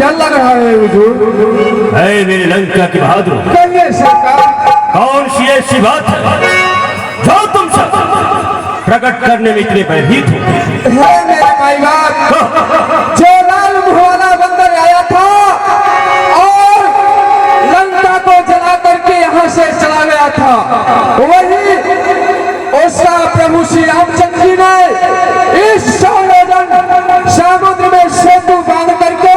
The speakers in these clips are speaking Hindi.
डर लग रहा है हुजूर। है मेरे लंका की बहादुर, कहिए सरकार। कौन सी ऐसी बात है जो तुम सब प्रकट करने में इतने भयभीत हो? है मेरे माई बाप, जो लाल मुहाना बंदर आया था और लंका को जला करके यहाँ से चला गया था, वही उसका प्रभु श्री रामचंद्र जी ने इस समुद्र में सेतु बांध करके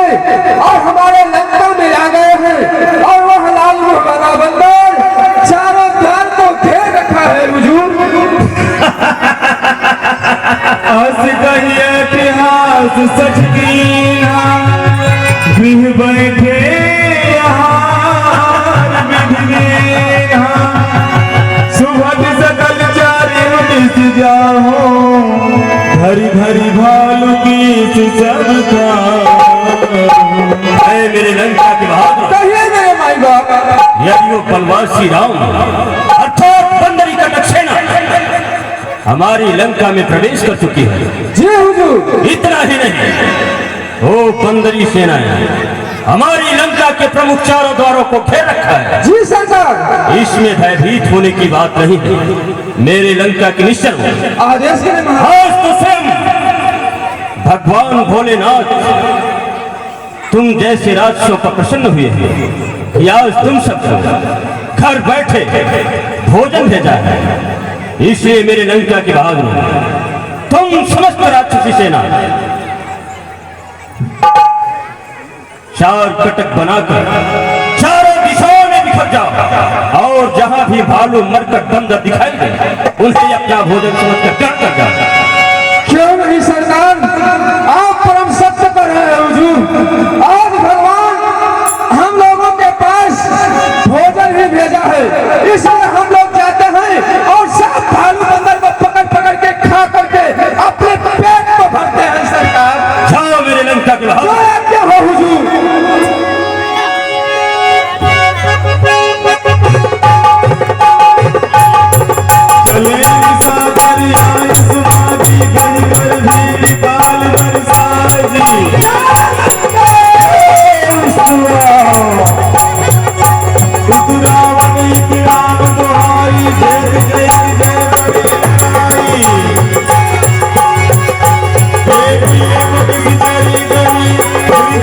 और हमारे लंका में आ गए हैं, और वह लाल मुहाना बंदर चारों द्वार को घेर रखा है हुजूर। इतिहास सच कीना गृह बैठे सुबह सकल चारे जाओ भरी भरी भालू की सबका। मेरे लंका के बहादुर, कहिए मेरे माई बाप। यदि वो बनवासी राम अर्थात बंदरी का सेना हमारी लंका में प्रवेश कर चुकी है। जी हुजूर। इतना ही नहीं, वो बंदरी सेनाएं हमारी लंका के प्रमुख चारों द्वारों को घेर रखा है। जी सरकार। इसमें भयभीत होने की बात नहीं है। मेरे लंका की निश्चल हो। आदेश करें महाराज। आज तो स्वयं भगवान भोलेनाथ तुम जैसे राजस्व पर प्रसन्न हुए हैं कि आज तुम सबको घर बैठे भोजन भेजा है। इसलिए मेरे लंका के बहादुर, तुम समस्त राक्षसी सेना चार कटक बनाकर चारों दिशाओं में बिखर जाओ, और जहां भी भालू मरकर बंदर दिखाई दे उन्हें अपना भोजन समझकर ग्रहण कर जाओ। क्यों नहीं सरकार, आप परम सत्य पर हैं हुजूर। आज भगवान हम लोगों के पास भोजन ही भेजा है, इसलिए हम लोग जाते हैं और सब भालू बंदर को पकड़ पकड़ के खा करके अपने पेट को भरते हैं सरकार। जाओ मेरे लंका के बहादुर। क्या हो हुजूर। चले सागर आए सुमादी गई कर भी पाल बरसाजी। उतरावणी की राम दुहाई जय जय जय बड़ी चली गई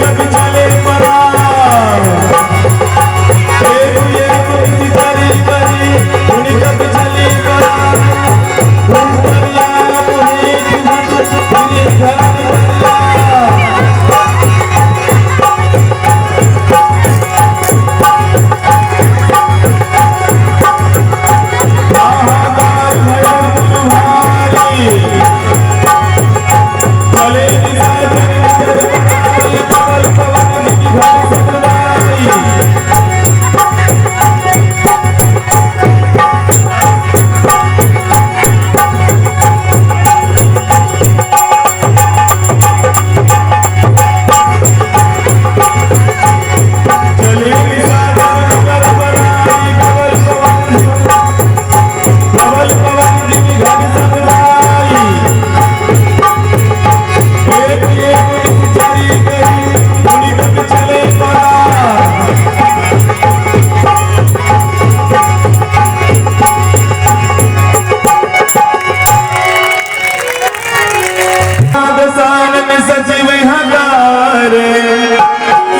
जब चले परा चली गई जब चली परा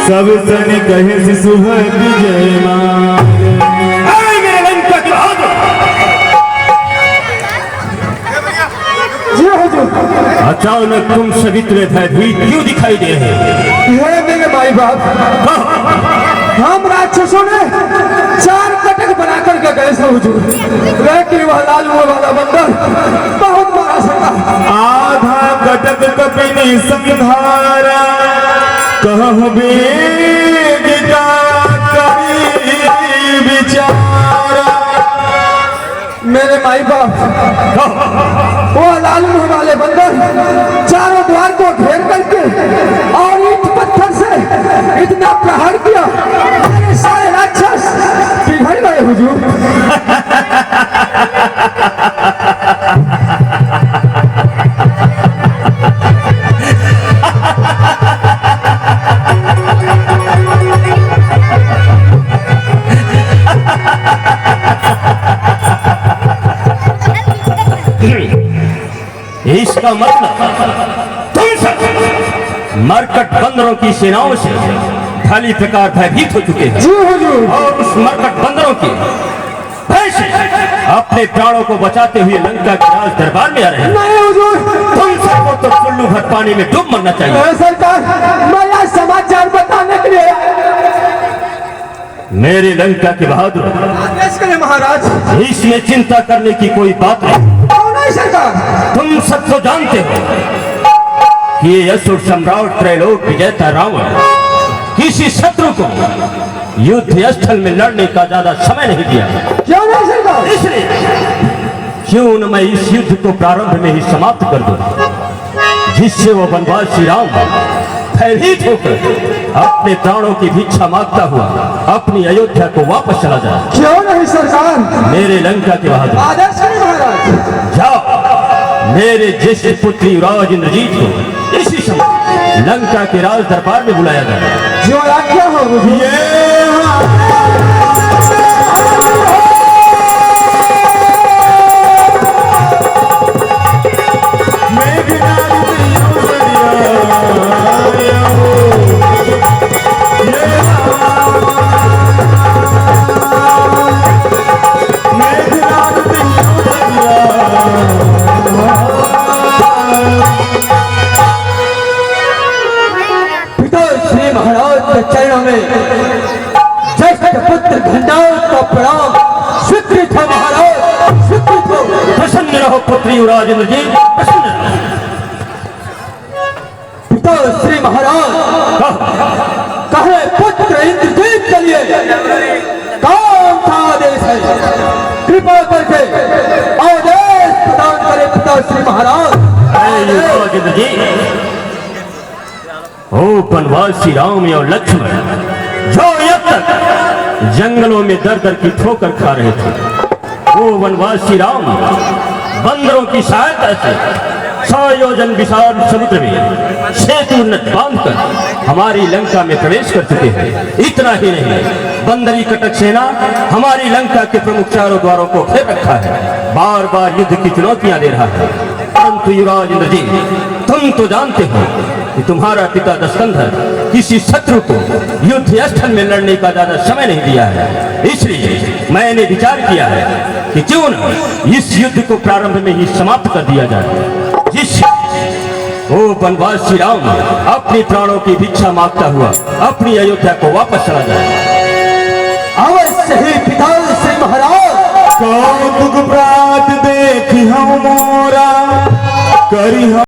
सब सन कहे से सुबह जय मां। मेरे लंका के बहादुर, जी हुजूर। अचानक तुम सभी इतने भयभीत क्यों दिखाई दे रहे हैं? है मेरे माई बाप, हम राक्षसों ने चार कटक बना करके गए थे हुजूर, लेकिन वह लाल वाला बंदर बहुत मारा सका। आधा कटक कपिनी संधारा कहूँ बेगटा करी विचारा। मेरे माई बाप, वो लाल मुंह वाले बंदर चारों द्वार को घेर करके और ईंट पत्थर से इतना प्रहार किया, मेरे सारे राक्षस पिघल गए हुजूर। इसका मतलब तुम सब मरकट बंदरों की सेनाओं से भली प्रकार भयभीत हो चुके हैं जी हुजूर। और उस मरकट बंदरों की भय से अपने प्राणों को बचाते हुए लंका के राज दरबार में आ रहे हैं। नहीं हुजूर। तुम सबको तो चुल्लू भर पानी में डूब मरना चाहिए। सरकार, मैं यह समाचार बताने के लिए मेरे लंका के बहादुर, आदेश करें महाराज। इसमें चिंता करने की कोई बात नहीं। क्यों नहीं सरकार? तुम सब तो जानते हो कि ये असुर सम्राट त्रैलोक विजेता रावण किसी शत्रु को युद्ध स्थल में लड़ने का ज्यादा समय नहीं दिया। क्यों नहीं सरकार? इसलिए क्यों न मैं इस युद्ध को प्रारंभ में ही समाप्त कर दूं, जिससे वो वनवासी राम भयभीत होकर अपने प्राणों की भिक्षा मांगता हुआ अपनी अयोध्या को वापस चला जाए। क्यों नहीं सरकार? मेरे लंका के बहादुर, आदेश करें महाराज। जाओ मेरे ज्येष्ठ पुत्री युवराज इंद्रजीत को इसी समय लंका के राज दरबार में बुलाया जाए। जो आज्ञा हो हुजूर। चरणों में ज्येष्ठ पुत्र घंटाओं का प्रणाम स्वीकृत हो महाराज, स्वीकृत हो। प्रसन्न रहो पुत्री युवराज इंद्रजीत, प्रसन्न रहो। पिता श्री महाराज कहे पुत्र इंद्रजीत के लिए कौन सा आदेश है? कृपा करके आदेश प्रदान करें पिता श्री महाराज। युवराज इंद्रजीत, ओ वनवासी राम और लक्ष्मण जो अब तक जंगलों में दर दर की ठोकर खा रहे थे, वो वनवासी राम बंदरों की सहायता से 100 योजन विशाल समुद्र में सेतु बांधकर हमारी लंका में प्रवेश कर चुके हैं। इतना ही नहीं, बंदरी कटक सेना हमारी लंका के प्रमुख चारों द्वारों को घेर रखा है, बार बार युद्ध की चुनौतियां दे रहा है। परंतु युवराज इंद्रजीत, तुम तो जानते हो कि तुम्हारा पिता दशकंधर किसी शत्रु को युद्ध स्थल में लड़ने का ज्यादा समय नहीं दिया है। इसलिए मैंने विचार किया है कि क्यों न इस युद्ध को प्रारंभ में ही समाप्त कर दिया जाए, जिससे वो वनवासी राम अपने प्राणों की भिक्षा मांगता हुआ अपनी अयोध्या को वापस चला जाए। अवश्य ही पिता श्री महाराज। कौतुक प्रात देखी हम मोरा करी हम